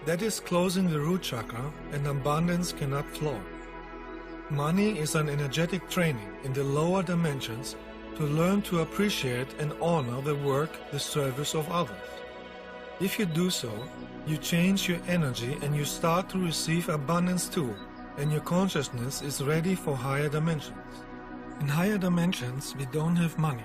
That is closing the root chakra, and abundance cannot flow. Money is an energetic training in the lower dimensions to learn to appreciate and honor the work, the service of others. If you do so, you change your energy and you start to receive abundance too, and your consciousness is ready for higher dimensions. In higher dimensions, we don't have money.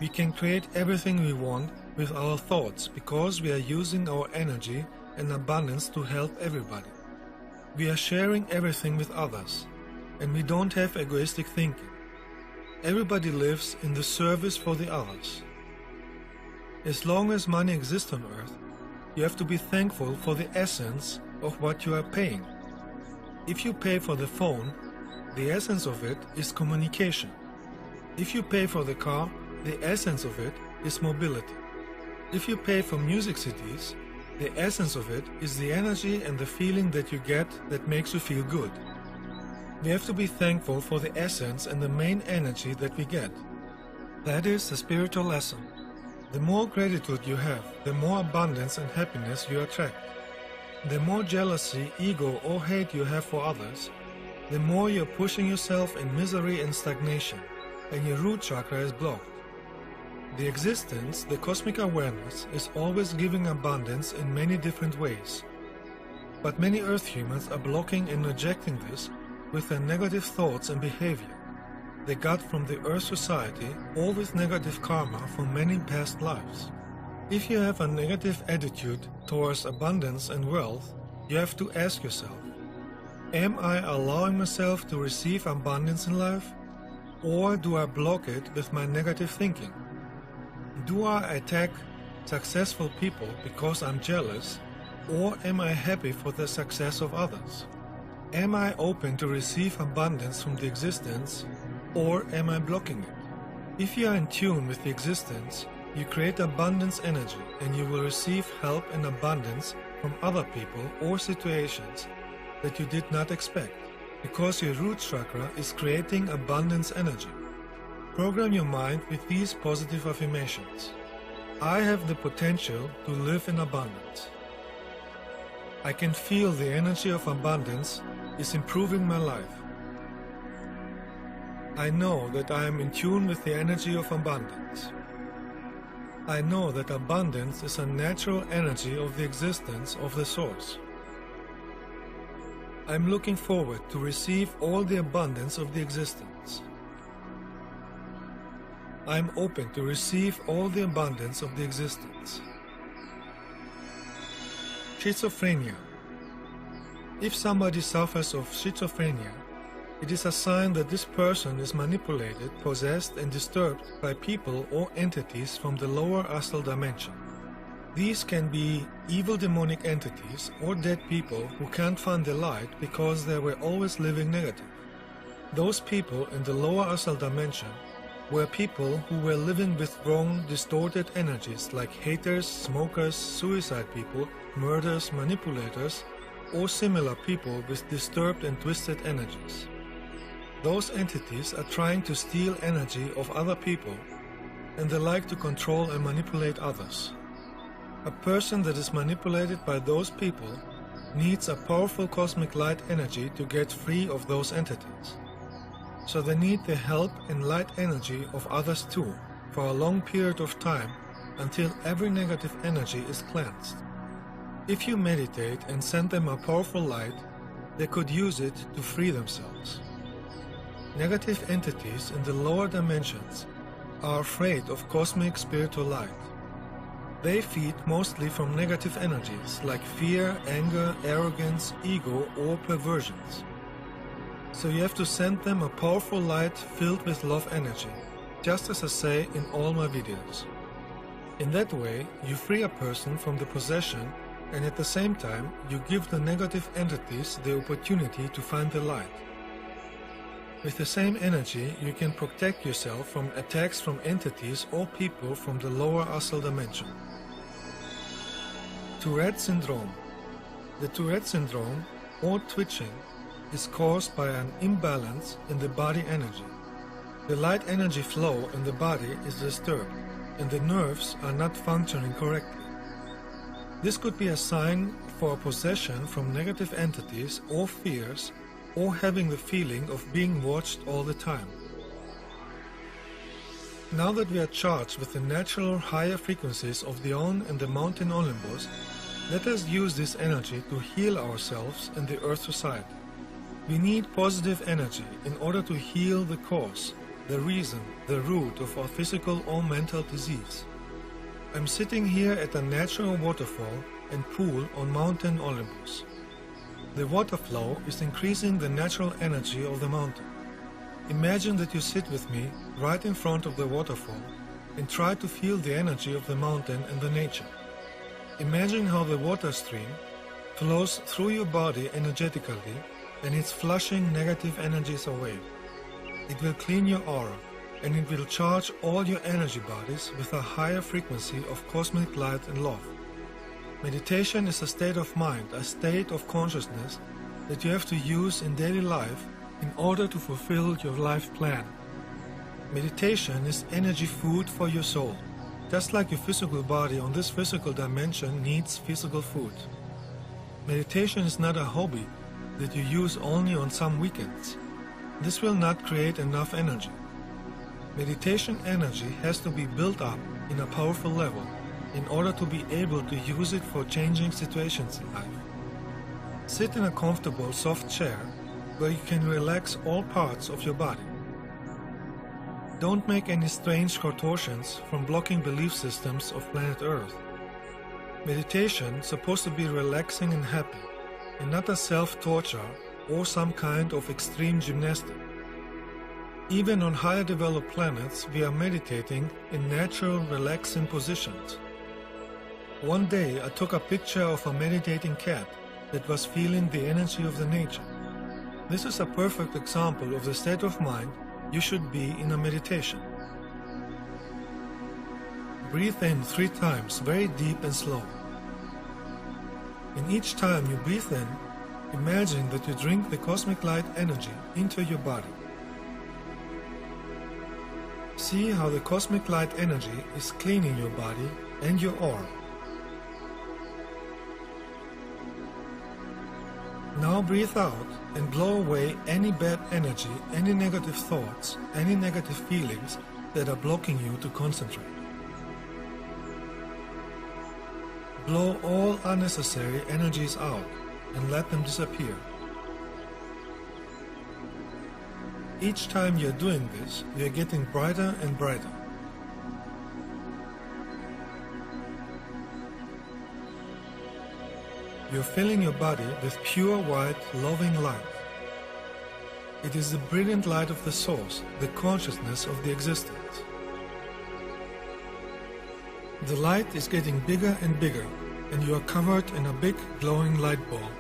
We can create everything we want with our thoughts because we are using our energy and abundance to help everybody. We are sharing everything with others, and we don't have egoistic thinking. Everybody lives in the service for the others. As long as money exists on earth, you have to be thankful for the essence of what you are paying. If you pay for the phone, the essence of it is communication. If you pay for the car, the essence of it is mobility. If you pay for music CDs, the essence of it is the energy and the feeling that you get that makes you feel good. We have to be thankful for the essence and the main energy that we get. That is the spiritual lesson. The more gratitude you have, the more abundance and happiness you attract. The more jealousy, ego, or hate you have for others, the more you're pushing yourself in misery and stagnation, and your root chakra is blocked. The existence, the cosmic awareness, is always giving abundance in many different ways. But many Earth humans are blocking and rejecting this with their negative thoughts and behavior they got from the Earth society or with negative karma from many past lives. If you have a negative attitude towards abundance and wealth, you have to ask yourself, am I allowing myself to receive abundance in life, or do I block it with my negative thinking? Do I attack successful people because I'm jealous, or am I happy for the success of others? Am I open to receive abundance from the existence, or am I blocking it? If you are in tune with the existence, you create abundance energy and you will receive help and abundance from other people or situations that you did not expect, because your root chakra is creating abundance energy. Program your mind with these positive affirmations. I have the potential to live in abundance. I can feel the energy of abundance is improving my life. I know that I am in tune with the energy of abundance. I know that abundance is a natural energy of the existence of the source. I am looking forward to receive all the abundance of the existence. I am open to receive all the abundance of the existence. Schizophrenia. If somebody suffers of schizophrenia, it is a sign that this person is manipulated, possessed, and disturbed by people or entities from the lower astral dimension. These can be evil demonic entities or dead people who can't find the light because they were always living negative. Those people in the lower astral dimension were people who were living with wrong, distorted energies like haters, smokers, suicide people, murderers, manipulators, or similar people with disturbed and twisted energies. Those entities are trying to steal energy of other people, and they like to control and manipulate others. A person that is manipulated by those people needs a powerful cosmic light energy to get free of those entities. So they need the help and light energy of others too, for a long period of time, until every negative energy is cleansed. If you meditate and send them a powerful light, they could use it to free themselves. Negative entities in the lower dimensions are afraid of cosmic spiritual light. They feed mostly from negative energies like fear, anger, arrogance, ego, or perversions. So you have to send them a powerful light filled with love energy, just as I say in all my videos. In that way, you free a person from the possession, and at the same time, you give the negative entities the opportunity to find the light. With the same energy, you can protect yourself from attacks from entities or people from the lower astral dimension. Tourette syndrome. The Tourette syndrome, or twitching, is caused by an imbalance in the body energy. The light energy flow in the body is disturbed, and the nerves are not functioning correctly. This could be a sign for a possession from negative entities or fears, or having the feeling of being watched all the time. Now that we are charged with the natural higher frequencies of the On and the mountain Olympus, let us use this energy to heal ourselves and the Earth society. We need positive energy in order to heal the cause, the reason, the root of our physical or mental disease. I'm sitting here at a natural waterfall and pool on Mountain Olympus. The water flow is increasing the natural energy of the mountain. Imagine that you sit with me right in front of the waterfall and try to feel the energy of the mountain and the nature. Imagine how the water stream flows through your body energetically, and it's flushing negative energies away. It will clean your aura, and it will charge all your energy bodies with a higher frequency of cosmic light and love. Meditation is a state of mind, a state of consciousness that you have to use in daily life in order to fulfill your life plan. Meditation is energy food for your soul, just like your physical body on this physical dimension needs physical food. Meditation is not a hobby that you use only on some weekends. This will not create enough energy. Meditation energy has to be built up in a powerful level in order to be able to use it for changing situations in life. Sit in a comfortable, soft chair where you can relax all parts of your body. Don't make any strange contortions from blocking belief systems of planet Earth. Meditation is supposed to be relaxing and happy, and not a self-torture or some kind of extreme gymnastic. Even on higher developed planets, we are meditating in natural, relaxing positions. One day I took a picture of a meditating cat that was feeling the energy of the nature. This is a perfect example of the state of mind you should be in a meditation. Breathe in 3 times, very deep and slow. And each time you breathe in, imagine that you drink the cosmic light energy into your body. See how the cosmic light energy is cleaning your body and your aura. Now breathe out and blow away any bad energy, any negative thoughts, any negative feelings that are blocking you to concentrate. Blow all unnecessary energies out and let them disappear. Each time you're doing this, you're getting brighter and brighter. You're filling your body with pure white, loving light. It is the brilliant light of the source, the consciousness of the existence. The light is getting bigger and bigger, and you are covered in a big glowing light ball.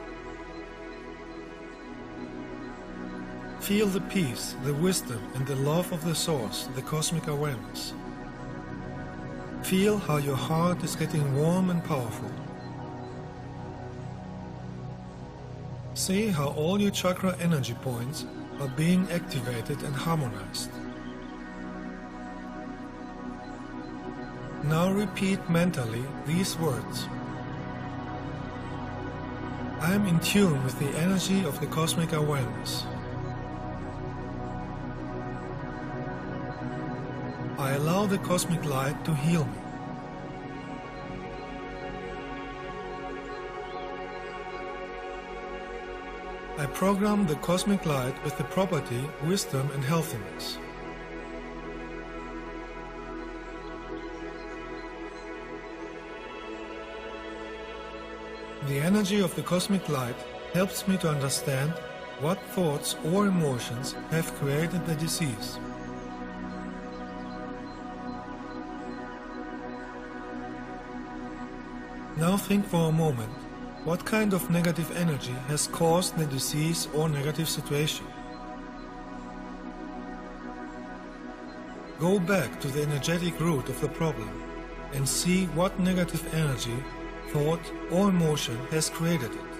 Feel the peace, the wisdom, and the love of the source, the cosmic awareness. Feel how your heart is getting warm and powerful. See how all your chakra energy points are being activated and harmonized. Now repeat mentally these words. I am in tune with the energy of the cosmic awareness. I allow the cosmic light to heal me. I program the cosmic light with the property, wisdom, and healthiness. The energy of the cosmic light helps me to understand what thoughts or emotions have created the disease. Now think for a moment, what kind of negative energy has caused the disease or negative situation? Go back to the energetic root of the problem and see what negative energy, thought or emotion has created it.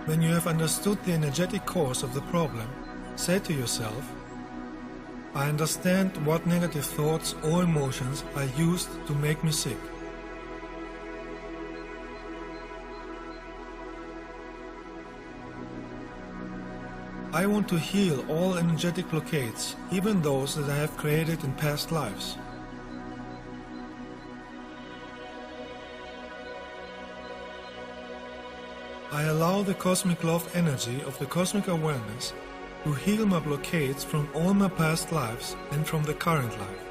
When you have understood the energetic cause of the problem, say to yourself, I understand what negative thoughts or emotions are used to make me sick. I want to heal all energetic blockades, even those that I have created in past lives. I allow the cosmic love energy of the cosmic awareness to heal my blockades from all my past lives and from the current life.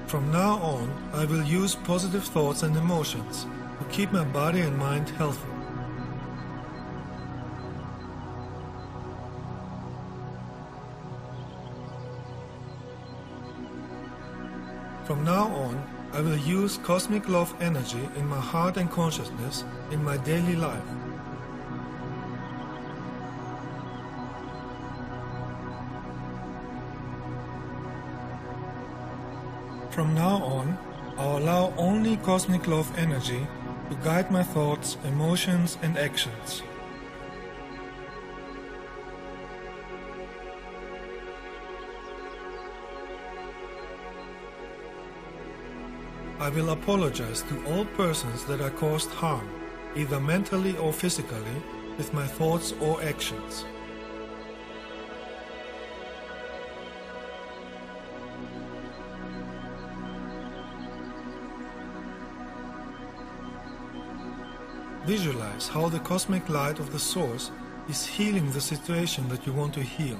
From now on, I will use positive thoughts and emotions to keep my body and mind healthy. From now on, I will use cosmic love energy in my heart and consciousness in my daily life. From now on, I'll allow only cosmic love energy to guide my thoughts, emotions, and actions. I will apologize to all persons that I caused harm, either mentally or physically, with my thoughts or actions. Visualize how the cosmic light of the source is healing the situation that you want to heal.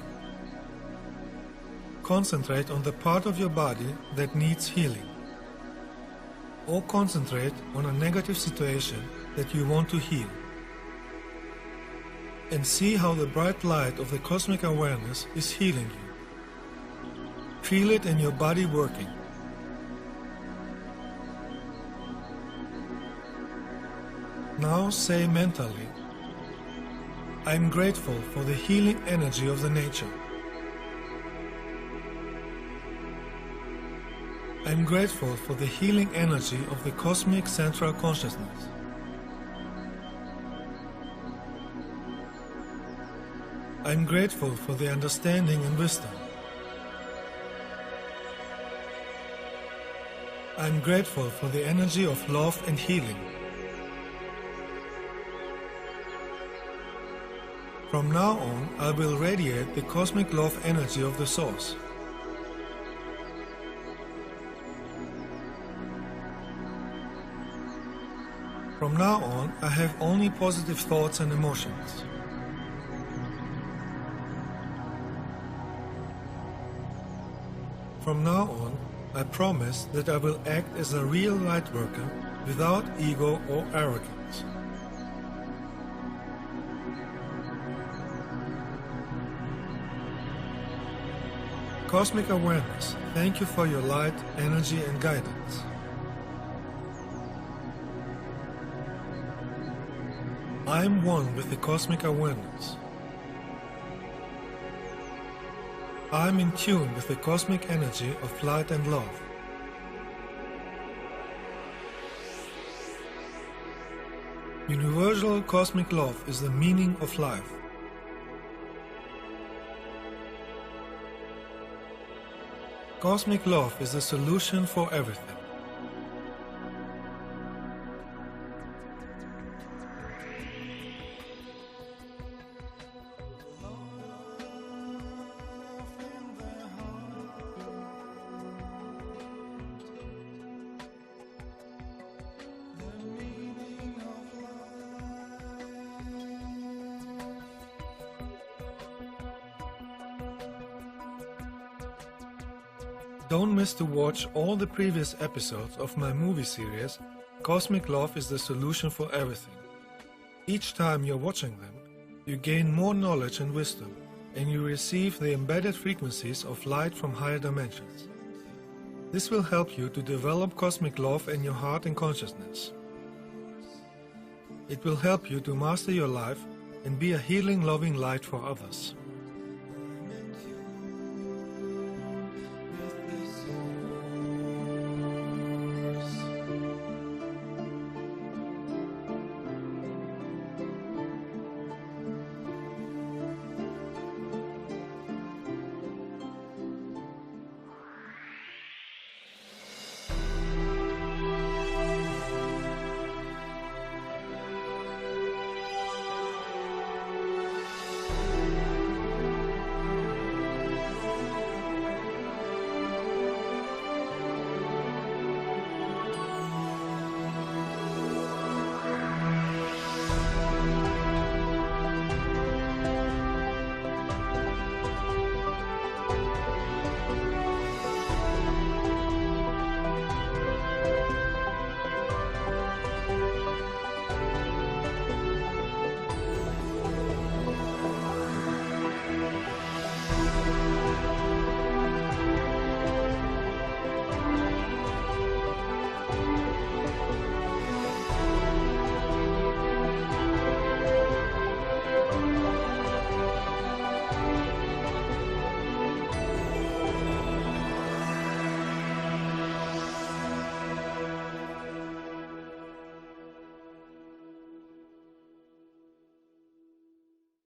Concentrate on the part of your body that needs healing. Or concentrate on a negative situation that you want to heal. And see how the bright light of the cosmic awareness is healing you. Feel it in your body working. Now say mentally, I am grateful for the healing energy of the nature. I am grateful for the healing energy of the cosmic central consciousness. I am grateful for the understanding and wisdom. I am grateful for the energy of love and healing. From now on, I will radiate the cosmic love energy of the source. From now on, I have only positive thoughts and emotions. From now on, I promise that I will act as a real light worker without ego or arrogance. Cosmic Awareness, thank you for your light, energy and guidance. I am one with the Cosmic Awareness. I am in tune with the cosmic energy of light and love. Universal cosmic love is the meaning of life. Cosmic love is the solution for everything. Don't miss to watch all the previous episodes of my movie series, Cosmic Love is the Solution for Everything. Each time you're watching them, you gain more knowledge and wisdom, and you receive the embedded frequencies of light from higher dimensions. This will help you to develop cosmic love in your heart and consciousness. It will help you to master your life and be a healing, loving light for others.